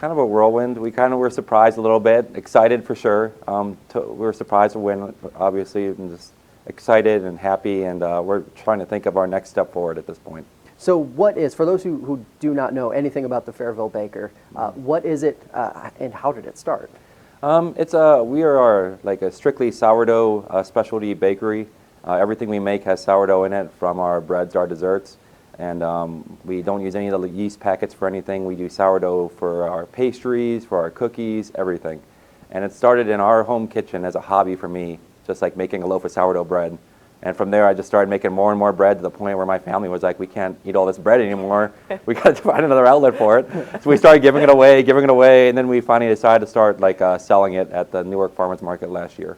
kind of a whirlwind. We kind of were surprised a little bit, excited for sure. We were surprised to win, obviously, and just excited and happy, and we're trying to think of our next step forward at this point. So what is, for those who do not know anything about the Fairville Baker, what is it and how did it start? We are like a strictly sourdough specialty bakery. Everything we make has sourdough in it, from our breads to our desserts. And we don't use any of the yeast packets for anything. We do sourdough for our pastries, for our cookies, everything. And it started in our home kitchen as a hobby for me, just like making a loaf of sourdough bread. And from there, I just started making more and more bread to the point where my family was like, we can't eat all this bread anymore. We got to find another outlet for it. So we started giving it away, and then we finally decided to start like selling it at the Newark Farmers Market last year.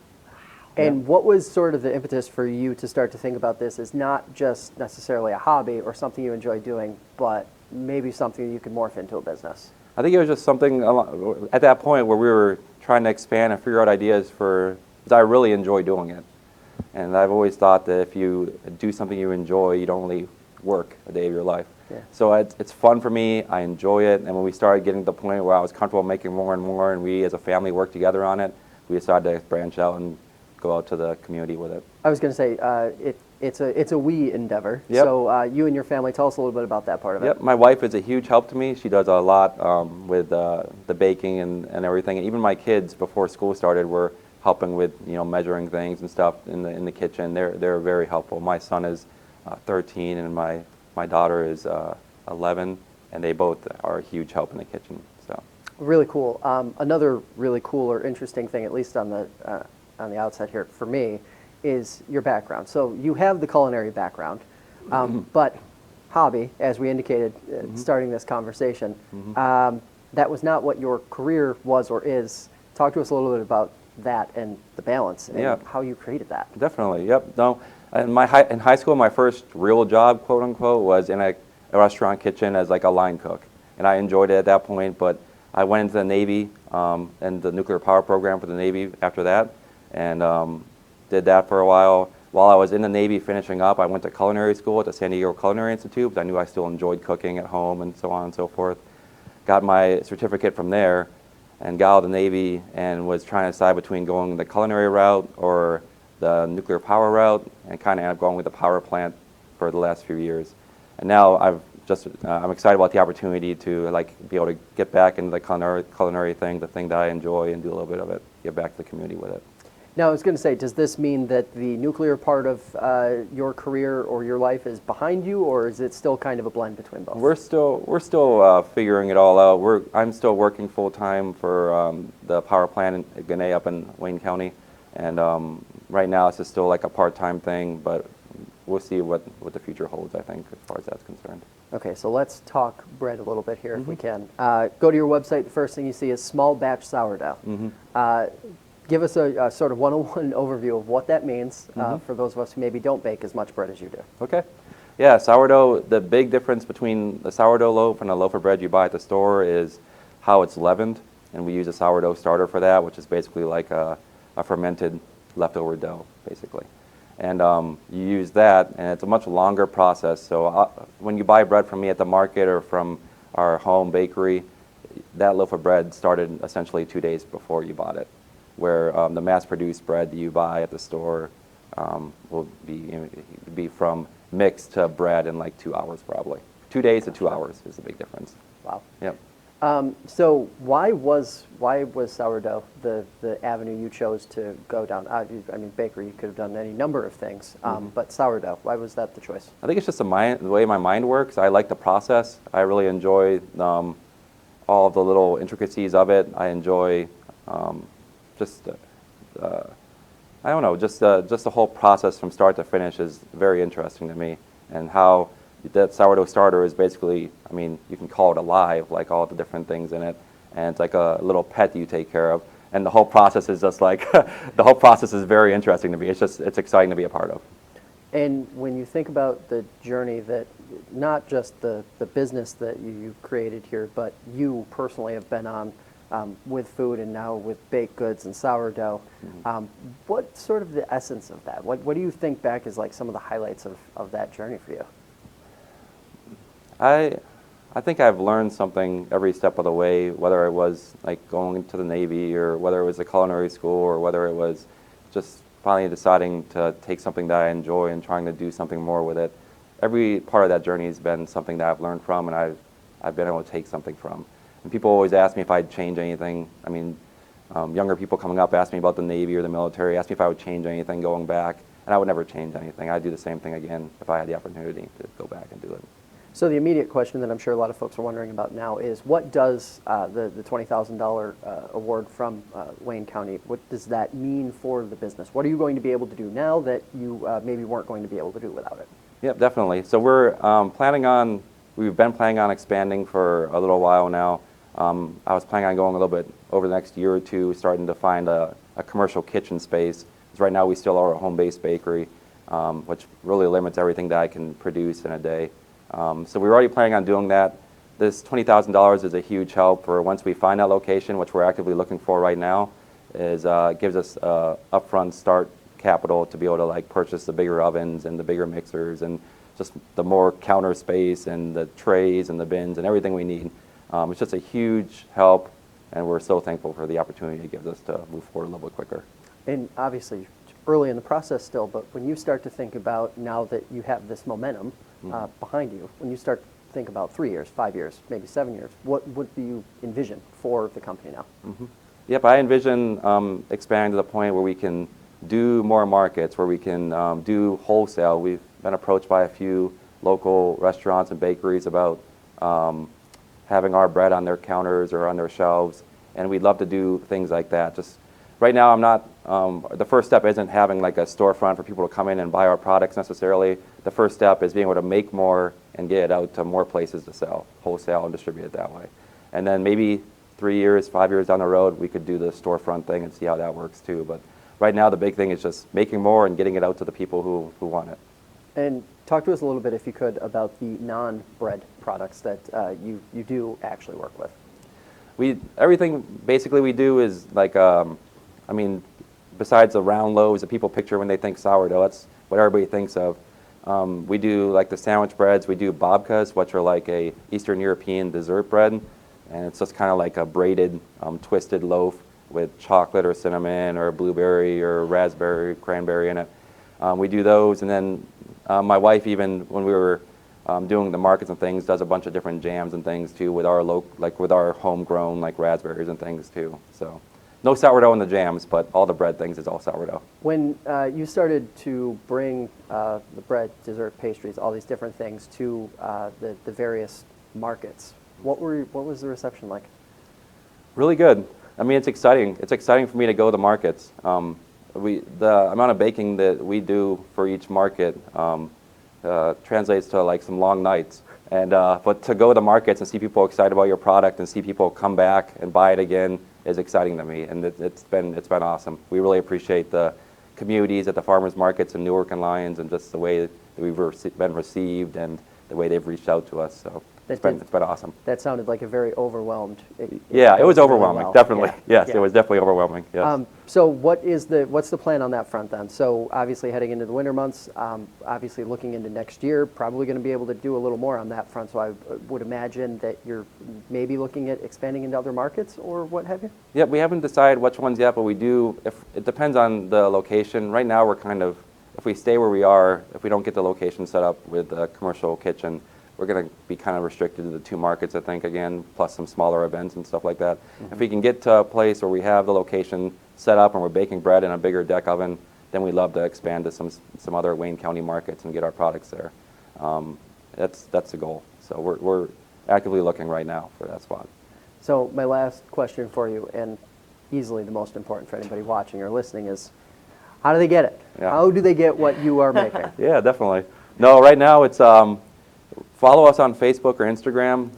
And what was sort of the impetus for you to start to think about this as not just necessarily a hobby or something you enjoy doing, but maybe something you could morph into a business? I think it was just something at that point where we were trying to expand and figure out ideas because I really enjoy doing it. And I've always thought that if you do something you enjoy, you don't really work a day of your life. Yeah. So it's fun for me, I enjoy it, and when we started getting to the point where I was comfortable making more and more, and we as a family worked together on it, we decided to branch out and go out to the community with it. I was going to say, it's a we endeavor. Yep. So you and your family, tell us a little bit about that part of it. Yep, my wife is a huge help to me. She does a lot with the baking and everything. And even my kids, before school started, were helping with measuring things and stuff in the kitchen. They're very helpful. My son is 13 and my daughter is 11, and they both are a huge help in the kitchen. So really cool. Another really cool or interesting thing, at least on the outside here for me, is your background. So you have the culinary background, but hobby, as we indicated starting this conversation, that was not what your career was or is. Talk to us a little bit about that and the balance and how you created that. Definitely, yep. No, in high school, my first real job, quote unquote, was in a restaurant kitchen as like a line cook, and I enjoyed it at that point. But I went into the Navy and the nuclear power program for the Navy after that, and did that for a while. While I was in the Navy finishing up, I went to culinary school at the San Diego Culinary Institute, because I knew I still enjoyed cooking at home and so on and so forth. Got my certificate from there, and got out of the Navy and was trying to decide between going the culinary route or the nuclear power route, and kind of ended up going with the power plant for the last few years. And now I'm excited about the opportunity to be able to get back into the culinary thing, the thing that I enjoy, and do a little bit of it, get back to the community with it. Now, I was going to say, does this mean that the nuclear part of your career or your life is behind you, or is it still kind of a blend between both? We're still figuring it all out. I'm still working full time for the power plant in Gannett up in Wayne County, and right now it's just still like a part-time thing, but we'll see what the future holds, I think, as far as that's concerned. Okay, so let's talk bread a little bit here if we can. Go to your website. The first thing you see is small batch sourdough. Give us a sort of one-on-one overview of what that means for those of us who maybe don't bake as much bread as you do. Okay. Yeah, sourdough, the big difference between the sourdough loaf and a loaf of bread you buy at the store is how it's leavened, and we use a sourdough starter for that, which is basically like a fermented leftover dough, basically. And you use that, and it's a much longer process. So when you buy bread from me at the market or from our home bakery, that loaf of bread started essentially 2 days before you bought it, where the mass-produced bread that you buy at the store will be from mixed to bread in like 2 hours probably. 2 days to 2 hours is the big difference. Wow. Yep. So why was sourdough the avenue you chose to go down? I mean, bakery, you could have done any number of things, but sourdough, why was that the choice? I think it's just the way my mind works. I like the process. I really enjoy all of the little intricacies of it. I enjoy I don't know, just the whole process from start to finish is very interesting to me, and how that sourdough starter is basically, I mean, you can call it alive, like all the different things in it, and it's like a little pet that you take care of, and the whole process is just like, the whole process is very interesting to me. It's exciting to be a part of. And when you think about the journey that, not just the business that you've created here, but you personally have been on with food and now with baked goods and sourdough, what's sort of the essence of that? What do you think back is like some of the highlights of that journey for you? I I think I've learned something every step of the way, whether it was like going into the Navy or whether it was a culinary school or whether it was just finally deciding to take something that I enjoy and trying to do something more with it. Every part of that journey has been something that I've learned from and I've been able to take something from. And people always ask me if I'd change anything. I mean, younger people coming up ask me about the Navy or the military, ask me if I would change anything going back, and I would never change anything. I'd do the same thing again if I had the opportunity to go back and do it. So the immediate question that I'm sure a lot of folks are wondering about now is, what does the $20,000 award from Wayne County, what does that mean for the business? What are you going to be able to do now that you maybe weren't going to be able to do without it? Yep, definitely. So we're we've been planning on expanding for a little while now. I was planning on going a little bit over the next year or two, starting to find a commercial kitchen space. Because right now we still are a home-based bakery, which really limits everything that I can produce in a day. So we're already planning on doing that. This $20,000 is a huge help for once we find that location, which we're actively looking for right now. Gives us upfront start capital to be able to like purchase the bigger ovens and the bigger mixers and just the more counter space and the trays and the bins and everything we need. It's just a huge help, and we're so thankful for the opportunity it gives us to move forward a little bit quicker. And obviously, early in the process still, but when you start to think about now that you have this momentum behind you, when you start to think about 3 years, 5 years, maybe 7 years, what do you envision for the company now? Yep, I envision expanding to the point where we can do more markets, where we can do wholesale. We've been approached by a few local restaurants and bakeries about having our bread on their counters or on their shelves, and we'd love to do things like that. Just right now, I'm not. The first step isn't having like a storefront for people to come in and buy our products necessarily. The first step is being able to make more and get it out to more places to sell, wholesale, and distribute it that way. And then maybe 3 years, 5 years down the road, we could do the storefront thing and see how that works too. But right now, the big thing is just making more and getting it out to the people who want it. And talk to us a little bit, if you could, about the non-bread products that you do actually work with. Everything basically we do is like, I mean, besides the round loaves that people picture when they think sourdough, that's what everybody thinks of. We do like the sandwich breads. We do babkas, which are like a Eastern European dessert bread, and it's just kind of like a braided, twisted loaf with chocolate or cinnamon or blueberry or raspberry, cranberry in it. We do those, and then my wife, even when we were doing the markets and things, does a bunch of different jams and things too with our homegrown like raspberries and things too. So no sourdough in the jams, but all the bread things is all sourdough. When you started to bring the bread, dessert, pastries, all these different things to the various markets, what was the reception like? Really good. I mean, it's exciting. It's exciting for me to go to the markets. The amount of baking that we do for each market translates to like some long nights. And but to go to the markets and see people excited about your product and see people come back and buy it again is exciting to me, and it's been awesome. We really appreciate the communities at the farmers markets in Newark and Lyons, and just the way that we've been received and the way they've reached out to us. So it's been awesome. That sounded like a very overwhelmed. Yeah, it was overwhelming, really well. Definitely. Yeah. Yes, yeah. It was definitely overwhelming. Yes. So what's the plan on that front then? So obviously heading into the winter months, obviously looking into next year, probably going to be able to do a little more on that front. So I would imagine that you're maybe looking at expanding into other markets or what have you? Yeah, we haven't decided which ones yet, but we do. It depends on the location. Right now we're kind of, if we stay where we are, if we don't get the location set up with a commercial kitchen, we're going to be kind of restricted to the 2 markets, I think, again, plus some smaller events and stuff like that. Mm-hmm. If we can get to a place where we have the location set up and we're baking bread in a bigger deck oven, then we'd love to expand to some other Wayne County markets and get our products there. That's the goal. So we're actively looking right now for that spot. So my last question for you, and easily the most important for anybody watching or listening, is how do they get it? Yeah. How do they get what you are making? Yeah, definitely. No, right now it's follow us on Facebook or Instagram.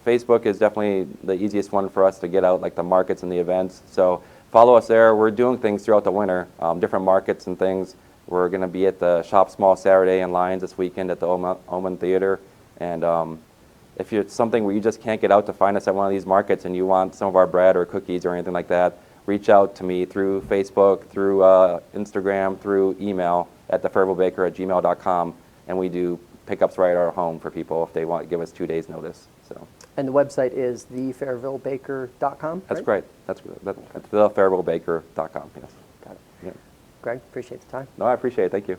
Facebook is definitely the easiest one for us to get out, like the markets and the events. So follow us there. We're doing things throughout the winter, different markets and things. We're going to be at the Shop Small Saturday in Lyons this weekend at the Oman Theater. And if it's something where you just can't get out to find us at one of these markets and you want some of our bread or cookies or anything like that, reach out to me through Facebook, through Instagram, through email at thefairvillebaker@gmail.com, and we do pickups right at our home for people if they want to give us 2 days notice. So And the website is thefairvillebaker.com. that's right? great. That's thefairvillebaker.com. Yes. Got it. Yeah. Greg, appreciate the time. No, I appreciate it. Thank you.